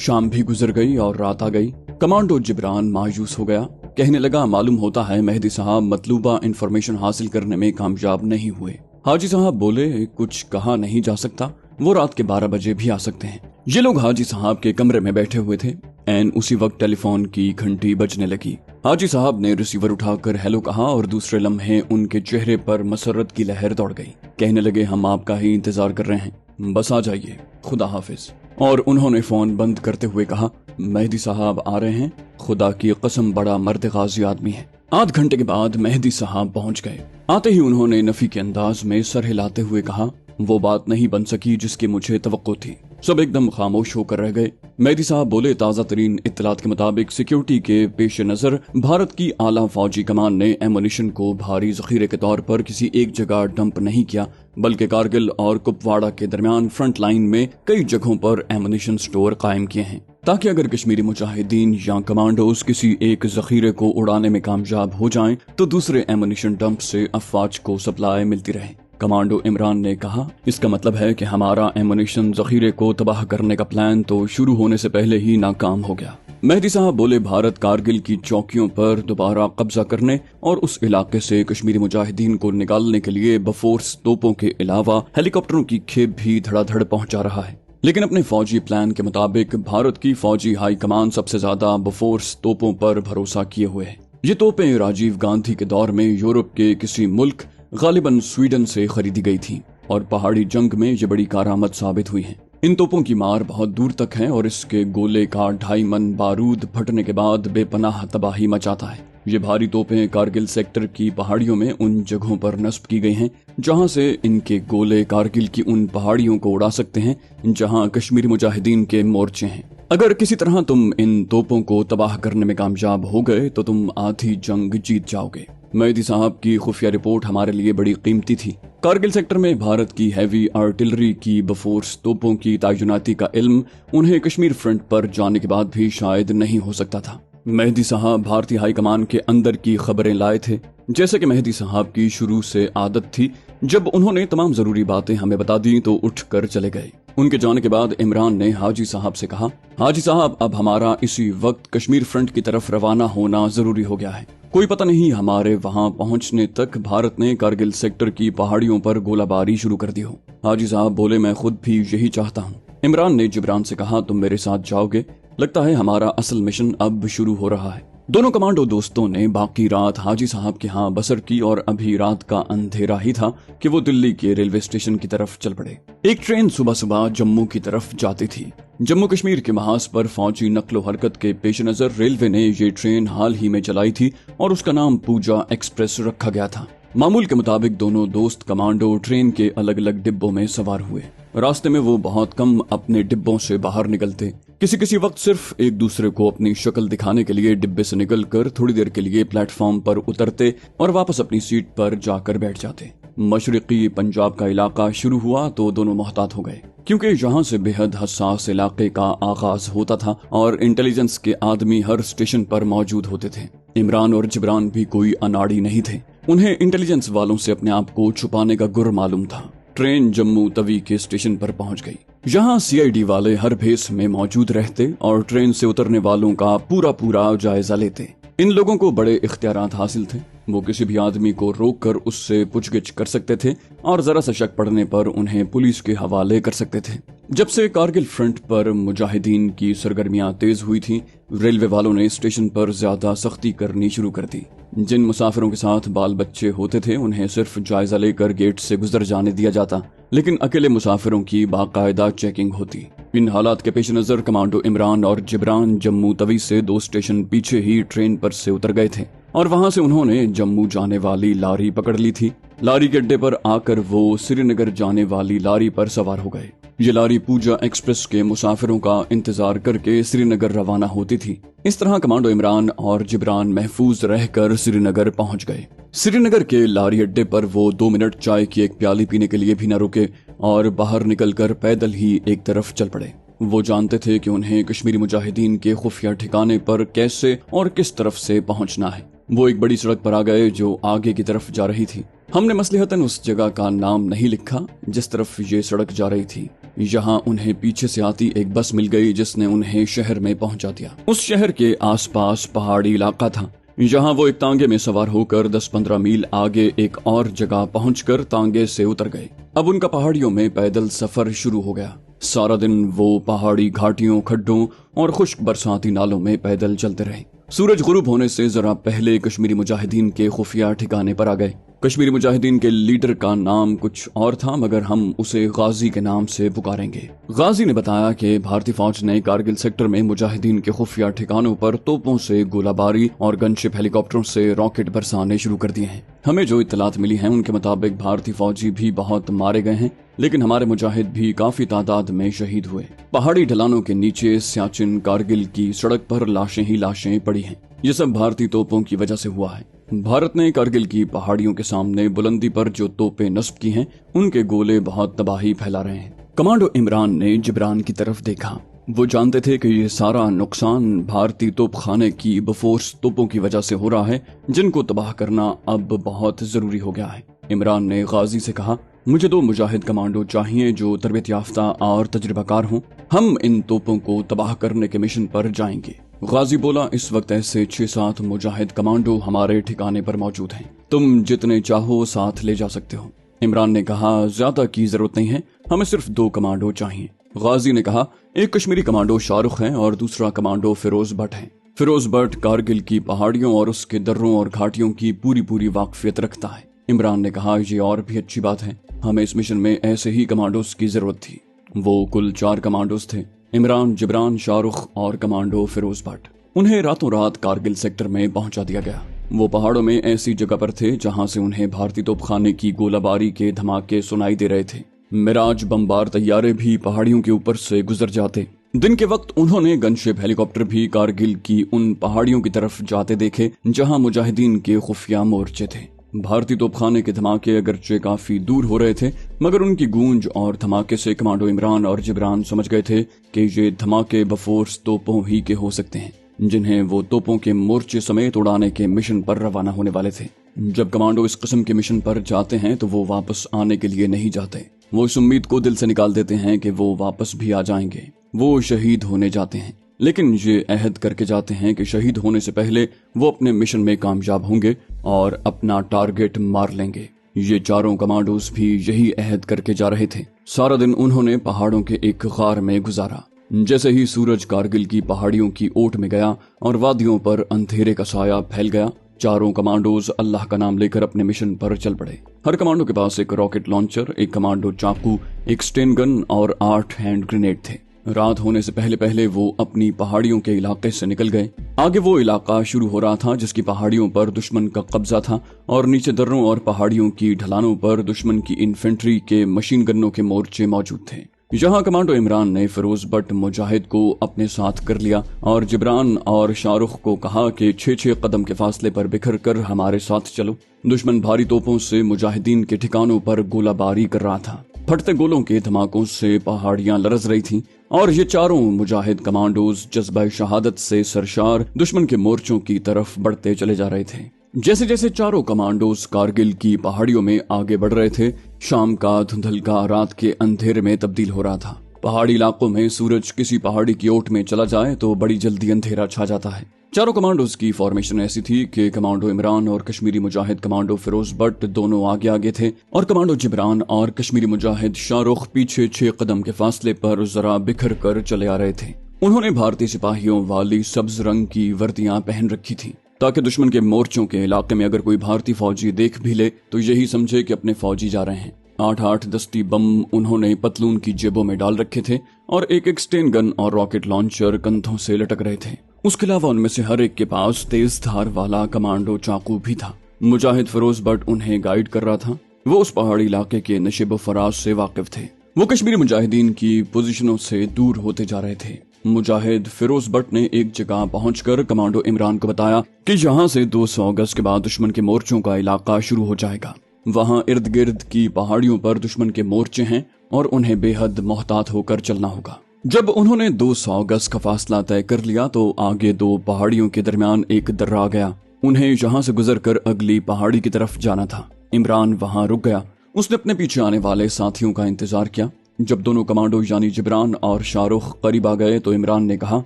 शाम भी गुजर गई और रात आ गई। कमांडो जिब्रान मायूस हो गया। कहने लगा, मालूम होता है मेहदी साहब मतलूबा इंफॉर्मेशन हासिल करने में कामयाब नहीं हुए। हाजी साहब बोले, कुछ कहा नहीं जा सकता, वो रात के 12 बजे भी आ सकते हैं। ये लोग हाजी साहब के कमरे में बैठे हुए थे। एन उसी वक्त टेलीफोन की घंटी बजने लगी। हाजी साहब ने रिसीवर उठाकर हेलो कहा और दूसरे लम्हे उनके चेहरे पर मसरत की लहर दौड़ गई। कहने लगे, हम आपका ही इंतजार कर रहे हैं, बस आ जाइए, खुदा हाफिज। और उन्होंने फोन बंद करते हुए कहा, मेहदी साहब आ रहे हैं, खुदा की कसम बड़ा मर्द गाजी आदमी है। आध घंटे के बाद मेहदी साहब पहुंच गए। आते ही उन्होंने नफी के अंदाज में सर हिलाते हुए कहा, वो बात नहीं बन सकी जिसकी मुझे तवक्को थी। सब एकदम खामोश होकर रह गए। मेहदी साहब बोले, ताज़ा तरीन इत्तलात के मुताबिक सिक्योरिटी के पेश नजर भारत की आला फौजी कमान ने एमुनिशन को भारी जखीरे के तौर पर किसी एक जगह डंप नहीं किया, बल्कि कारगिल और कुपवाड़ा के दरमियान फ्रंट लाइन में कई जगहों पर एमुनिशन स्टोर कायम किए हैं, ताकि अगर कश्मीरी मुजाहिदीन या कमांडोज किसी एक जखीरे को उड़ाने में कामयाब हो जाएं, तो दूसरे एमुनिशन डंप से अफवाज को सप्लाई मिलती रहे। कमांडो इमरान ने कहा, इसका मतलब है कि हमारा एमुनिशन जखीरे को तबाह करने का प्लान तो शुरू होने से पहले ही नाकाम हो गया। मेहदी साहब बोले, भारत कारगिल की चौकियों पर दोबारा कब्जा करने और उस इलाके से कश्मीरी मुजाहिदीन को निकालने के लिए बफोर्स तोपों के अलावा हेलीकॉप्टरों की खेप भी धड़ाधड़ पहुंचा रहा है। लेकिन अपने फौजी प्लान के मुताबिक भारत की फौजी हाई कमान सबसे ज्यादा बफोर्स तोपों पर भरोसा किए हुए है। ये तोपें राजीव गांधी के दौर में यूरोप के किसी मुल्क, गालिबन स्वीडन से खरीदी गई थी और पहाड़ी जंग में ये बड़ी कारआमद साबित हुई है। इन तोपों की मार बहुत दूर तक है और इसके गोले का 2.5 मन बारूद फटने के बाद बेपनाह तबाही मचाता है। ये भारी तोपें कारगिल सेक्टर की पहाड़ियों में उन जगहों पर नस्ब की गई हैं जहां से इनके गोले कारगिल की उन पहाड़ियों को उड़ा सकते हैं जहां कश्मीरी मुजाहिदीन के मोर्चे हैं। अगर किसी तरह तुम इन तोपों को तबाह करने में कामयाब हो गए तो तुम आधी जंग जीत जाओगे। मेहदी साहब की खुफिया रिपोर्ट हमारे लिए बड़ी कीमती थी। कारगिल सेक्टर में भारत की हैवी आर्टिलरी की बफोर्स तोपों की तैनाती का इल्म उन्हें कश्मीर फ्रंट पर जाने के बाद भी शायद नहीं हो सकता था। मेहदी साहब भारतीय हाई कमान के अंदर की खबरें लाए थे। जैसे कि मेहदी साहब की शुरू से आदत थी, जब उन्होंने तमाम जरूरी बातें हमें बता दी तो उठ कर चले गए। उनके जाने के बाद इमरान ने हाजी साहब से कहा, हाजी साहब अब हमारा इसी वक्त कश्मीर फ्रंट की तरफ रवाना होना जरूरी हो गया है। कोई पता नहीं हमारे वहां पहुंचने तक भारत ने कारगिल सेक्टर की पहाड़ियों पर गोलाबारी शुरू कर दी हो। हाजी साहब बोले, मैं खुद भी यही चाहता हूँ। इमरान ने जिब्रान से कहा, तुम मेरे साथ जाओगे, लगता है हमारा असल मिशन अब शुरू हो रहा है। दोनों कमांडो दोस्तों ने बाकी रात हाजी साहब के यहाँ बसर की और अभी रात का अंधेरा ही था कि वो दिल्ली के रेलवे स्टेशन की तरफ चल पड़े। एक ट्रेन सुबह सुबह जम्मू की तरफ जाती थी। जम्मू कश्मीर के महाज पर फौजी नक्लो हरकत के पेश नजर रेलवे ने ये ट्रेन हाल ही में चलाई थी और उसका नाम पूजा एक्सप्रेस रखा गया था। मामूल के मुताबिक दोनों दोस्त कमांडो ट्रेन के अलग अलग डिब्बों में सवार हुए। रास्ते में वो बहुत कम अपने डिब्बों से बाहर निकलते। किसी वक्त सिर्फ एक दूसरे को अपनी शक्ल दिखाने के लिए डिब्बे से निकलकर थोड़ी देर के लिए प्लेटफॉर्म पर उतरते और वापस अपनी सीट पर जाकर बैठ जाते। मशरिकी पंजाब का इलाका शुरू हुआ तो दोनों मोहतात हो गए, क्योंकि यहाँ से बेहद हसास इलाके का आगाज होता था और इंटेलिजेंस के आदमी हर स्टेशन पर मौजूद होते थे। इमरान और जिब्रान भी कोई अनाड़ी नहीं थे। उन्हें इंटेलिजेंस वालों से अपने आप को छुपाने का गुर मालूम था। ट्रेन जम्मू तवी के स्टेशन पर पहुंच गई। यहाँ सीआईडी वाले हर भेस में मौजूद रहते और ट्रेन से उतरने वालों का पूरा जायजा लेते। इन लोगों को बड़े इख्तियारात हासिल थे। वो किसी भी आदमी को रोककर उससे पूछगिछ कर सकते थे और जरा सा शक पड़ने पर उन्हें पुलिस के हवाले कर सकते थे। जब से कारगिल फ्रंट पर मुजाहिदीन की सरगर्मियां तेज हुई थी, रेलवे वालों ने स्टेशन पर ज्यादा सख्ती करनी शुरू कर दी। जिन मुसाफिरों के साथ बाल बच्चे होते थे उन्हें सिर्फ जायजा लेकर गेट से गुजर जाने दिया जाता, लेकिन अकेले मुसाफिरों की बाकायदा चेकिंग होती। इन हालात के पेश नजर कमांडो इमरान और जिब्रान जम्मू तवी से 2 स्टेशन पीछे ही ट्रेन पर से उतर गए थे और वहां से उन्होंने जम्मू जाने वाली लारी पकड़ ली थी। लारी के अड्डे पर आकर वो श्रीनगर जाने वाली लारी पर सवार हो गए। ये लारी पूजा एक्सप्रेस के मुसाफिरों का इंतजार करके श्रीनगर रवाना होती थी। इस तरह कमांडो इमरान और जिब्रान महफूज रहकर श्रीनगर पहुंच गए। श्रीनगर के लारी अड्डे पर वो 2 मिनट चाय की एक प्याली पीने के लिए भी न रुके और बाहर निकलकर पैदल ही एक तरफ चल पड़े। वो जानते थे कि उन्हें कश्मीरी मुजाहिदीन के खुफिया ठिकाने पर कैसे और किस तरफ से पहुंचना है। वो एक बड़ी सड़क पर आ गए जो आगे की तरफ जा रही थी। हमने मसलहतन उस जगह का नाम नहीं लिखा जिस तरफ ये सड़क जा रही थी। यहाँ उन्हें पीछे से आती एक बस मिल गई जिसने उन्हें शहर में पहुंचा दिया। उस शहर के आसपास पहाड़ी इलाका था। यहाँ वो एक तांगे में सवार होकर 10-15 मील आगे एक और जगह पहुंचकर तांगे से उतर गए। अब उनका पहाड़ियों में पैदल सफर शुरू हो गया। सारा दिन वो पहाड़ी घाटियों, खड्डों और खुश्क बरसाती नालों में पैदल चलते रहे। सूरज गुरूब होने से जरा पहले कश्मीरी मुजाहिदीन के खुफिया ठिकाने पर आ गए। कश्मीरी मुजाहिदीन के लीडर का नाम कुछ और था, मगर हम उसे गाजी के नाम से पुकारेंगे। गाजी ने बताया कि भारतीय फौज ने कारगिल सेक्टर में मुजाहिदीन के खुफिया ठिकानों पर तोपों से गोलाबारी और गनशिप हेलीकॉप्टरों से रॉकेट बरसाने शुरू कर दिए हैं। हमें जो इत्तलात मिली हैं उनके मुताबिक भारतीय फौजी भी बहुत मारे गए हैं, लेकिन हमारे मुजाहिद भी काफी तादाद में शहीद हुए। पहाड़ी ढलानों के नीचे सियाचिन कारगिल की सड़क पर लाशें ही लाशें पड़ी हैं। ये सब भारतीय तोपों की वजह से हुआ है। भारत ने कारगिल की पहाड़ियों के सामने बुलंदी पर जो तोपें नस्ब की हैं, उनके गोले बहुत तबाही फैला रहे हैं। कमांडो इमरान ने जिब्रान की तरफ देखा। वो जानते थे कि ये सारा नुकसान भारतीय तोपखाने की बफोर्स तोपों की वजह से हो रहा है, जिनको तबाह करना अब बहुत जरूरी हो गया है। इमरान ने गाजी से कहा, मुझे 2 मुजाहिद कमांडो चाहिए जो तरबियत याफ्ता और तजुर्बाकार हों। हम इन तोपों को तबाह करने के मिशन पर जाएंगे। गाजी बोला, इस वक्त ऐसे 6-7 मुजाहिद कमांडो हमारे ठिकाने पर मौजूद हैं। तुम जितने चाहो साथ ले जा सकते हो। इमरान ने कहा, ज्यादा की जरूरत नहीं है, हमें सिर्फ 2 कमांडो चाहिए। गाजी ने कहा, एक कश्मीरी कमांडो शाहरुख है और दूसरा कमांडो फिरोज भट्ट है। फिरोज भट्ट कारगिल की पहाड़ियों और उसके दर्रों और घाटियों की पूरी वाकफियत रखता है। इमरान ने कहा, ये और भी अच्छी बात है, हमें इस मिशन में ऐसे ही कमांडोज की जरूरत थी। वो कुल 4 कमांडोज थे, इमरान, जिब्रान, शाहरुख और कमांडो फिरोज भट्ट। उन्हें रातों रात कारगिल सेक्टर में पहुंचा दिया गया। वो पहाड़ों में ऐसी जगह पर थे जहां से उन्हें भारतीय तोपखाने की गोलाबारी के धमाके सुनाई दे रहे थे। मिराज बमबार तैयारे भी पहाड़ियों के ऊपर से गुजर जाते। दिन के वक्त उन्होंने गनशिप हेलीकॉप्टर भी कारगिल की उन पहाड़ियों की तरफ जाते देखे जहां मुजाहिदीन के खुफिया मोर्चे थे। भारतीय तोपखाने के धमाके अगरचे काफी दूर हो रहे थे, मगर उनकी गूंज और धमाके से कमांडो इमरान और जिब्रान समझ गए थे कि ये धमाके बफोर्स तोपों ही के हो सकते हैं, जिन्हें वो तोपों के मोर्चे समेत उड़ाने के मिशन पर रवाना होने वाले थे। जब कमांडो इस किस्म के मिशन पर जाते हैं तो वो वापस आने के लिए नहीं जाते। वो इस उम्मीद को दिल से निकाल देते हैं कि वो वापस भी आ जाएंगे। वो शहीद होने जाते हैं, लेकिन ये अहद करके जाते हैं कि शहीद होने से पहले वो अपने मिशन में कामयाब होंगे और अपना टारगेट मार लेंगे। ये चारों कमांडोज भी यही अहद करके जा रहे थे। सारा दिन उन्होंने पहाड़ों के एक गार में गुजारा। जैसे ही सूरज कारगिल की पहाड़ियों की ओट में गया और वादियों पर अंधेरे का साया फैल गया, चारों कमांडोज अल्लाह का नाम लेकर अपने मिशन पर चल पड़े। हर कमांडो के पास एक रॉकेट लॉन्चर, एक कमांडो चाकू, एक स्टेन गन और 8 हैंड ग्रेनेड थे। रात होने से पहले वो अपनी पहाड़ियों के इलाके से निकल गए। आगे वो इलाका शुरू हो रहा था जिसकी पहाड़ियों पर दुश्मन का कब्जा था और नीचे दर्रों और पहाड़ियों की ढलानों पर दुश्मन की इन्फेंट्री के मशीन गनों के मोर्चे मौजूद थे। यहाँ कमांडो इमरान ने फिरोज भट्ट मुजाहिद को अपने साथ कर लिया और जिब्रान और शाहरुख को कहा कि 6-6 कदम के फासले पर बिखर कर हमारे साथ चलो। दुश्मन भारी तोपों से मुजाहिदीन के ठिकानों पर गोलाबारी कर रहा था। फटते गोलों के धमाकों से पहाड़ियां लरज रही थीं और ये चारों मुजाहिद कमांडोज जज्बा शहादत से सरशार दुश्मन के मोर्चों की तरफ बढ़ते चले जा रहे थे। जैसे जैसे चारों कमांडोज कारगिल की पहाड़ियों में आगे बढ़ रहे थे, शाम का धुंधलका रात के अंधेरे में तब्दील हो रहा था। पहाड़ी इलाकों में सूरज किसी पहाड़ी की ओट में चला जाए तो बड़ी जल्दी अंधेरा छा जाता है। चारों कमांडोज की फॉर्मेशन ऐसी थी कि कमांडो इमरान और कश्मीरी मुजाहिद कमांडो फिरोज भट्ट दोनों आगे आगे थे और कमांडो जिब्रान और कश्मीरी मुजाहिद शाहरुख पीछे 6 कदम के फासले पर जरा बिखर कर चले आ रहे थे। उन्होंने भारतीय सिपाहियों वाली सब्ज रंग की वर्दियां पहन रखी थी ताकि दुश्मन के मोर्चों के इलाके में अगर कोई भारतीय फौजी देख भी ले तो यही समझे कि अपने फौजी जा रहे हैं। 8-8 दस्ती बम उन्होंने पतलून की जेबों में डाल रखे थे और एक स्टेन गन और रॉकेट लॉन्चर कंधों से लटक रहे थे। उसके अलावा उनमें से हर एक के पास तेज धार वाला कमांडो चाकू भी था। मुजाहिद फिरोज भट्ट उन्हें गाइड कर रहा था। वो उस पहाड़ी इलाके के नशेब फराज से वाकिफ थे। वो कश्मीरी मुजाहिदीन की पोजीशनों से दूर होते जा रहे थे। मुजाहिद फिरोज भट्ट ने एक जगह पहुंचकर कमांडो इमरान को बताया कि यहाँ से 200 गज के बाद दुश्मन के मोर्चों का इलाका शुरू हो जाएगा। वहाँ इर्द गिर्द की पहाड़ियों पर दुश्मन के मोर्चे हैं और उन्हें बेहद मोहतात होकर चलना होगा। जब उन्होंने 200 गज का फासला तय कर लिया तो आगे 2 पहाड़ियों के दरमियान एक दर्रा आ गया। उन्हें यहाँ से गुजरकर अगली पहाड़ी की तरफ जाना था। इमरान वहां रुक गया। उसने अपने पीछे आने वाले साथियों का इंतजार किया। जब दोनों कमांडो यानी जिब्रान और शाहरुख करीब आ गए तो इमरान ने कहा,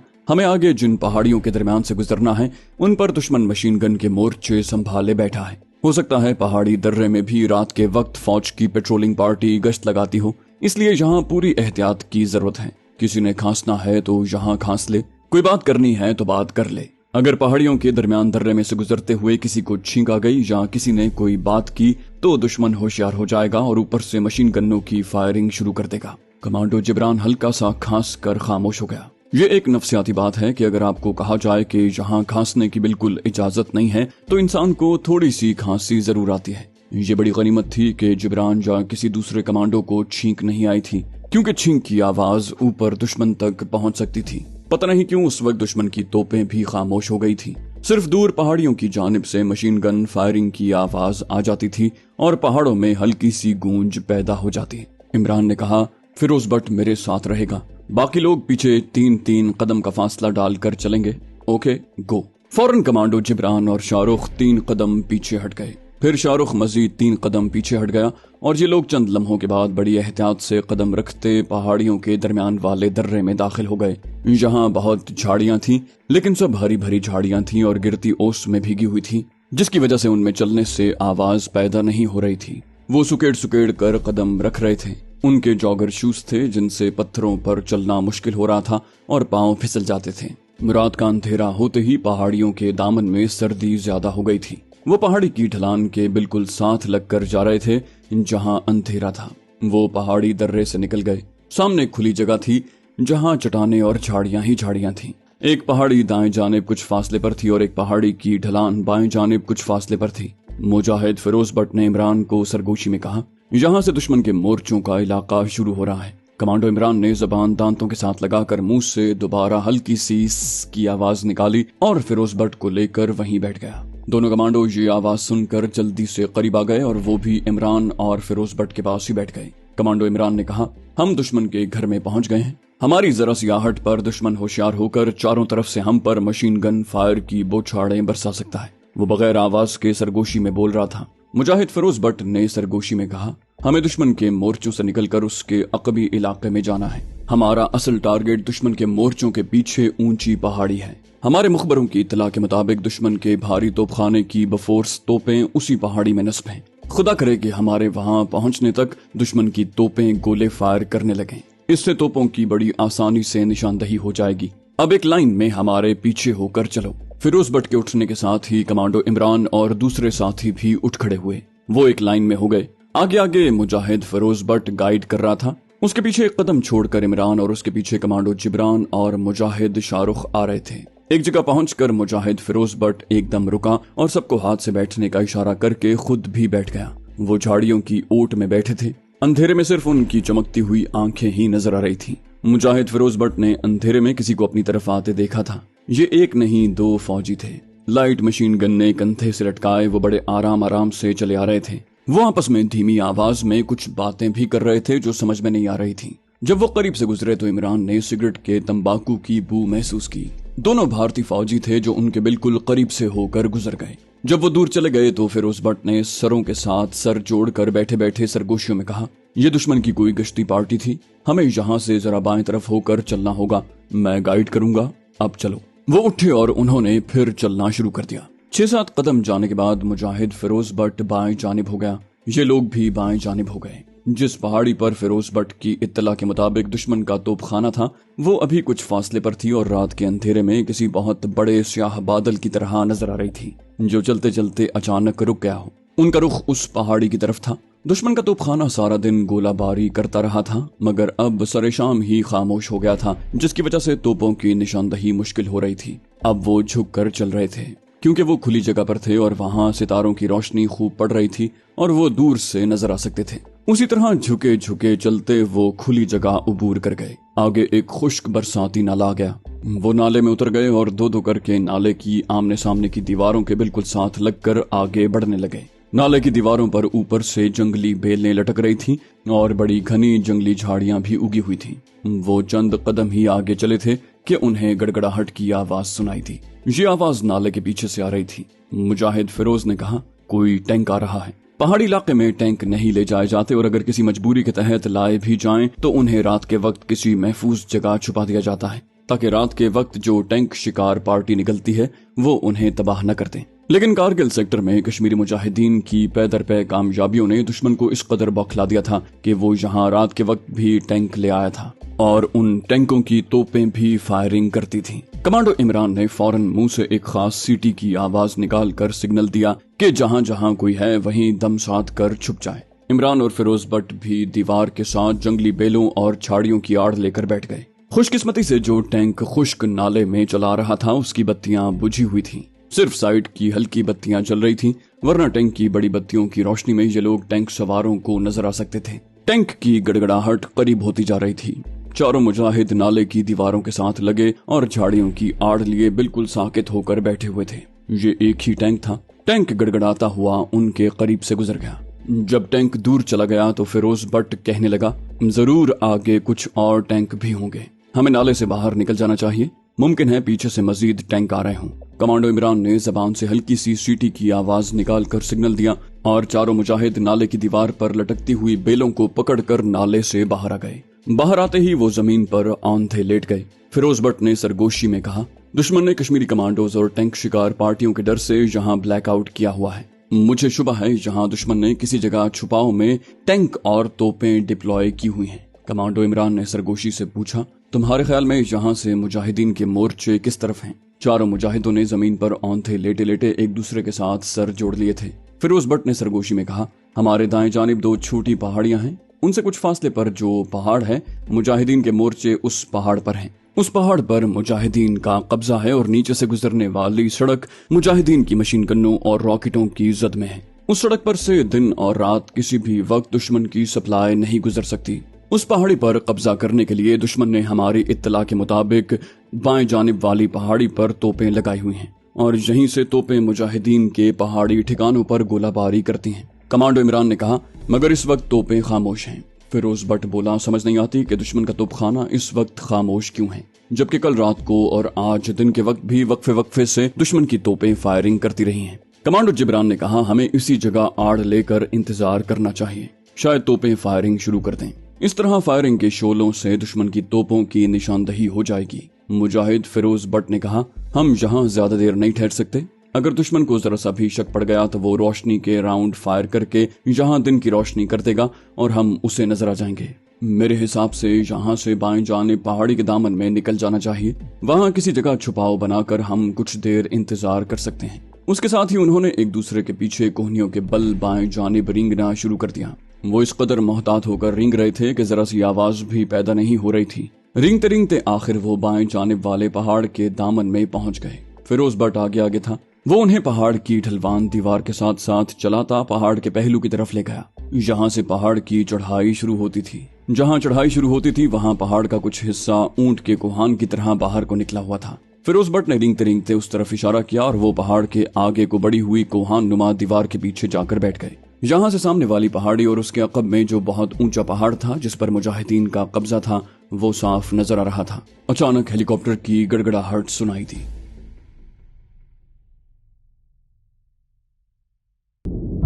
हमें आगे जिन पहाड़ियों के दरमियान से गुजरना है उन पर दुश्मन मशीन गन के मोर्चे संभाले बैठा है। हो सकता है पहाड़ी दर्रे में भी रात के वक्त फौज की पेट्रोलिंग पार्टी गश्त लगाती हो, इसलिए यहाँ पूरी एहतियात की जरूरत है। किसी ने खांसना है तो यहाँ खांस ले, कोई बात करनी है तो बात कर ले। अगर पहाड़ियों के दरमियान दर्रे में से गुजरते हुए किसी को छींक आ गई या किसी ने कोई बात की तो दुश्मन होशियार हो जाएगा और ऊपर से मशीन गन्नों की फायरिंग शुरू कर देगा। कमांडो जिब्रान हल्का सा खांस कर खामोश हो गया। ये एक नफ्सियाती बात है कि अगर आपको कहा जाए कि यहाँ खांसने की बिल्कुल इजाजत नहीं है तो इंसान को थोड़ी सी खांसी जरूर आती है। ये बड़ी गनीमत थी कि जिब्रान या किसी दूसरे कमांडो को छींक नहीं आई थी, क्योंकि छींक की आवाज ऊपर दुश्मन तक पहुंच सकती थी। पता नहीं क्यों उस वक्त दुश्मन की तोपें भी खामोश हो गई थी। सिर्फ दूर पहाड़ियों की जानिब से मशीन गन फायरिंग की आवाज आ जाती थी और पहाड़ों में हल्की सी गूंज पैदा हो जाती। इमरान ने कहा, फिरोज भट्ट मेरे साथ रहेगा, बाकी लोग पीछे 3-3 कदम का फासला डालकर चलेंगे। Okay go. फौरन कमांडो जिब्रान और शाहरुख 3 कदम पीछे हट गए। फिर शाहरुख मजीद 3 कदम पीछे हट गया और ये लोग चंद लम्हों के बाद बड़ी एहतियात से कदम रखते पहाड़ियों के दरमियान वाले दर्रे में दाखिल हो गए। यहाँ बहुत झाड़ियां थीं, लेकिन सब हरी भरी झाड़ियां थीं और गिरती ओस में भीगी हुई थी, जिसकी वजह से उनमें चलने से आवाज पैदा नहीं हो रही थी। वो सुकेड़ सुकेड़ कर कदम रख रहे थे। उनके जॉगर शूज थे जिनसे पत्थरों पर चलना मुश्किल हो रहा था और पांव फिसल जाते थे। रात का अंधेरा होते ही पहाड़ियों के दामन में सर्दी ज्यादा हो गई थी। वो पहाड़ी की ढलान के बिल्कुल साथ लगकर जा रहे थे जहां अंधेरा था। वो पहाड़ी दर्रे से निकल गए। सामने खुली जगह थी जहां चट्टानें और झाड़ियां ही झाड़ियां थीं। एक पहाड़ी दाएं जानिब कुछ फासले पर थी और एक पहाड़ी की ढलान बाएं जानिब कुछ फासले पर थी। मुजाहिद फिरोज भट्ट ने इमरान को सरगोशी में कहा, यहाँ से दुश्मन के मोर्चों का इलाका शुरू हो रहा है। कमांडो इमरान ने जबान दांतों के साथ लगाकर मुंह से दोबारा हल्की सी की आवाज निकाली और फिरोज भट्ट को लेकर वहीं बैठ गया। दोनों कमांडो ये आवाज सुनकर जल्दी से करीब आ गए और वो भी इमरान और फिरोज भट्ट के पास ही बैठ गए। कमांडो इमरान ने कहा, हम दुश्मन के घर में पहुंच गए हैं। हमारी जरा सी आहट पर दुश्मन होशियार होकर चारों तरफ से हम पर मशीन गन फायर की बौछारें बरसा सकता है। वो बगैर आवाज के सरगोशी में बोल रहा था। मुजाहिद फिरोज भट्ट ने सरगोशी में कहा, हमें दुश्मन के मोर्चों से निकलकर उसके अकबी इलाके में जाना है। हमारा असल टारगेट दुश्मन के मोर्चों के पीछे ऊंची पहाड़ी है। हमारे मुखबरों की इत्तला के मुताबिक दुश्मन के भारी तोपखाने की बफोर्स तोपें उसी पहाड़ी में नस्ब हैं। खुदा करे कि हमारे वहां पहुंचने तक दुश्मन की तोपें गोले फायर करने लगें। इससे तोपों की बड़ी आसानी से निशानदही हो जाएगी। अब एक लाइन में हमारे पीछे होकर चलो। फिरोज भट्ट के उठने के साथ ही कमांडो इमरान और दूसरे साथी भी उठ खड़े हुए। वो एक लाइन में हो गए। आगे आगे मुजाहिद फिरोज भट्ट गाइड कर रहा था। उसके पीछे एक कदम छोड़कर इमरान और उसके पीछे कमांडो जिब्रान और मुजाहिद शाहरुख आ रहे थे। एक जगह पहुंचकर मुजाहिद फिरोज भट्ट एकदम रुका और सबको हाथ से बैठने का इशारा करके खुद भी बैठ गया। वो झाड़ियों की ओट में बैठे थे। अंधेरे में सिर्फ उनकी चमकती हुई आंखें ही नजर आ रही थी। मुजाहिद फिरोज भट्ट ने अंधेरे में किसी को अपनी तरफ आते देखा था। ये एक नहीं 2 फौजी थे। लाइट मशीन गन ने कंधे से लटकाए वो बड़े आराम आराम से चले आ रहे थे। वो आपस में धीमी आवाज में कुछ बातें भी कर रहे थे जो समझ में नहीं आ रही थी। जब वो करीब से गुजरे तो इमरान ने सिगरेट के तंबाकू की बू महसूस की। दोनों भारतीय फौजी थे जो उनके बिल्कुल करीब से होकर गुजर गए। जब वो दूर चले गए तो फिरोज भट्ट ने सरों के साथ सर जोड़कर बैठे बैठे सरगोशियों में कहा, ये दुश्मन की कोई गश्ती पार्टी थी। हमें यहाँ से जरा बाएं तरफ होकर चलना होगा। मैं गाइड करूंगा, अब चलो। वो उठे और उन्होंने फिर चलना शुरू कर दिया। 6-7 कदम जाने के बाद मुजाहिद फिरोज भट्ट बाएं जानिब हो गया। ये लोग भी बाएं जानिब हो गए। जिस पहाड़ी पर फिरोज भट्ट की इत्तला के मुताबिक दुश्मन का तोपखाना था वो अभी कुछ फासले पर थी और रात के अंधेरे में किसी बहुत बड़े स्याह बादल की तरह नजर आ रही थी जो चलते चलते अचानक रुक गया हो। उनका रुख उस पहाड़ी की तरफ था। दुश्मन का तोपखाना सारा दिन गोलाबारी करता रहा था मगर अब सरे शाम ही खामोश हो गया था, जिसकी वजह से तोपों की निशानदही मुश्किल हो रही थी। अब वो झुक कर चल रहे थे क्योंकि वो खुली जगह पर थे और वहां सितारों की रोशनी खूब पड़ रही थी और वो दूर से नजर आ सकते थे। उसी तरह झुके झुके चलते वो खुली जगह उबूर कर गए। आगे एक खुश्क बरसाती नाला आ गया। वो नाले में उतर गए और दो दो करके नाले की आमने सामने की दीवारों के बिल्कुल साथ लगकर आगे बढ़ने लगे। नाले की दीवारों पर ऊपर से जंगली बेलें लटक रही थीं और बड़ी घनी जंगली झाड़ियां भी उगी हुई थीं। वो चंद कदम ही आगे चले थे کہ انہیں गड़गड़ाहट की आवाज सुनाई दी। ये आवाज नाले के पीछे से आ रही थी। मुजाहिद फिरोज ने कहा, कोई टैंक आ रहा है। पहाड़ी इलाके में टैंक नहीं ले जाए जाते और अगर किसी मजबूरी के तहत लाए भी जाएं तो उन्हें रात के वक्त किसी महफूज जगह छुपा दिया जाता है ताकि रात के वक्त जो टैंक शिकार पार्टी निकलती है वो उन्हें तबाह न कर दें। लेकिन कारगिल सेक्टर में कश्मीरी मुजाहिदीन की पै दर पै कामयाबियों ने दुश्मन को इस कदर बौखला दिया था कि वो यहाँ रात के वक्त भी टैंक ले आया था और उन टैंकों की तोपें भी फायरिंग करती थीं। कमांडो इमरान ने फौरन मुंह से एक खास सीटी की आवाज निकाल कर सिग्नल दिया कि जहाँ जहाँ कोई है वहीं दम साध कर छुप जाए। इमरान और फिरोज भट्ट भी दीवार के साथ जंगली बेलों और झाड़ियों की आड़ लेकर बैठ गए। खुशकिस्मती से जो टैंक खुश्क नाले में चला रहा था उसकी बत्तियां बुझी हुई थीं। सिर्फ साइड की हल्की बत्तियां जल रही थीं, वरना टैंक की बड़ी बत्तियों की रोशनी में ये लोग टैंक सवारों को नजर आ सकते थे। टैंक की गड़गड़ाहट करीब होती जा रही थी। चारों मुजाहिद नाले की दीवारों के साथ लगे और झाड़ियों की आड़ लिए बिल्कुल साकित होकर बैठे हुए थे। ये एक ही टैंक था। टैंक गड़गड़ाता हुआ उनके करीब से गुजर गया। जब टैंक दूर चला गया तो फिरोज भट्ट कहने लगा, जरूर आगे कुछ और टैंक भी होंगे, हमें नाले से बाहर निकल जाना चाहिए, मुमकिन है पीछे से मजीद टैंक आ रहे हों। कमांडो इमरान ने जबान से हल्की सी सीटी की आवाज निकाल कर सिग्नल दिया और चारों मुजाहिद नाले की दीवार पर लटकती हुई बेलों को पकड़कर नाले से बाहर आ गए। बाहर आते ही वो जमीन पर औंधे लेट गए। फिरोज भट्ट ने सरगोशी में कहा, दुश्मन ने कश्मीरी कमांडोज और टैंक शिकार पार्टियों के डर से यहाँ ब्लैकआउट किया हुआ है। मुझे शुबा है यहाँ दुश्मन ने किसी जगह छुपाव में टैंक और तोपें डिप्लॉय की हुई हैं। कमांडो इमरान ने सरगोशी से पूछा, तुम्हारे ख्याल में यहाँ से मुजाहिदीन के मोर्चे किस तरफ हैं? चारों मुजाहिदों ने जमीन पर औंधे लेटे लेटे एक दूसरे के साथ सर जोड़ लिए थे। फिरोज भट्ट ने सरगोशी में कहा, हमारे दाएं जानिब दो छोटी पहाड़ियां हैं, उनसे कुछ फासले पर जो पहाड़ है मुजाहिदीन के मोर्चे उस पहाड़ पर हैं। उस पहाड़ पर मुजाहिदीन का कब्जा है और नीचे से गुजरने वाली सड़क मुजाहिदीन की मशीन गन्नों और रॉकेटों की जद में है। उस सड़क पर से दिन और रात किसी भी वक्त दुश्मन की सप्लाई नहीं गुजर सकती। उस पहाड़ी पर कब्जा करने के लिए दुश्मन ने हमारी इत्तला के मुताबिक बाएं जानिब वाली पहाड़ी पर तोपें लगाई हुई हैं और यहीं से तोपें मुजाहिदीन के पहाड़ी ठिकानों पर गोलाबारी करती हैं। कमांडो इमरान ने कहा, मगर इस वक्त तोपें खामोश हैं। फिरोज भट्ट बोला, समझ नहीं आती कि दुश्मन का तोपखाना इस वक्त खामोश क्यों है, जबकि कल रात को और आज दिन के वक्त भी वक्फे से दुश्मन की तोपें फायरिंग करती रही हैं। कमांडो जिब्रान ने कहा, हमें इसी जगह आड़ लेकर इंतजार करना चाहिए, शायद तोपें फायरिंग शुरू कर दें। इस तरह फायरिंग के शोलों से दुश्मन की तोपों की निशानदही हो जाएगी। मुजाहिद फिरोज भट्ट ने कहा, हम यहाँ ज्यादा देर नहीं ठहर सकते। अगर दुश्मन को जरा सा भी शक पड़ गया तो वो रोशनी के राउंड फायर करके यहाँ दिन की रोशनी कर देगा और हम उसे नजर आ जाएंगे। मेरे हिसाब से यहाँ से बाएं जानिब पहाड़ी के दामन में निकल जाना चाहिए, वहाँ किसी जगह छुपाव बनाकर हम कुछ देर इंतजार कर सकते हैं। उसके साथ ही उन्होंने एक दूसरे के पीछे कोहनियों के बल बाएं जानिब रेंगना शुरू कर दिया। वो इस कदर मोहतात होकर रेंग रहे थे कि जरा सी आवाज भी पैदा नहीं हो रही थी। रेंगते रेंगते आखिर वो बाएं जानिब वाले पहाड़ के दामन में पहुंच गए। फिरोज भट्ट आगे आगे था। वो उन्हें पहाड़ की ढलवान दीवार के साथ साथ चलाता पहाड़ के पहलू की तरफ ले गया। यहाँ से पहाड़ की चढ़ाई शुरू होती थी। जहाँ चढ़ाई शुरू होती थी वहाँ पहाड़ का कुछ हिस्सा ऊंट के कोहान की तरह बाहर को निकला हुआ था। फिरोज भट्ट ने रेंगते रेंगते उस तरफ इशारा किया और वो पहाड़ के आगे को बढ़ी हुई कोहान नुमा दीवार के पीछे जाकर बैठ गए। यहाँ से सामने वाली पहाड़ी और उसके अकब में जो बहुत ऊंचा पहाड़ था जिस पर मुजाहिदीन का कब्जा था वो साफ नजर आ रहा था। अचानक हेलीकॉप्टर की गड़गड़ाहट सुनाई दी।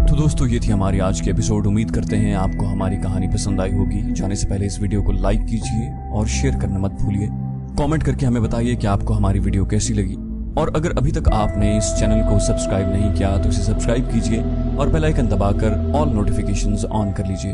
तो दोस्तों, ये थी हमारी आज की एपिसोड। उम्मीद करते हैं आपको हमारी कहानी पसंद आई होगी। जाने से पहले इस वीडियो को लाइक कीजिए और शेयर करना मत भूलिए। कमेंट करके हमें बताइए कि आपको हमारी वीडियो कैसी लगी। और अगर अभी तक आपने इस चैनल को सब्सक्राइब नहीं किया तो इसे सब्सक्राइब कीजिए और बेल आइकन दबाकर ऑल नोटिफिकेशंस ऑन कर लीजिए।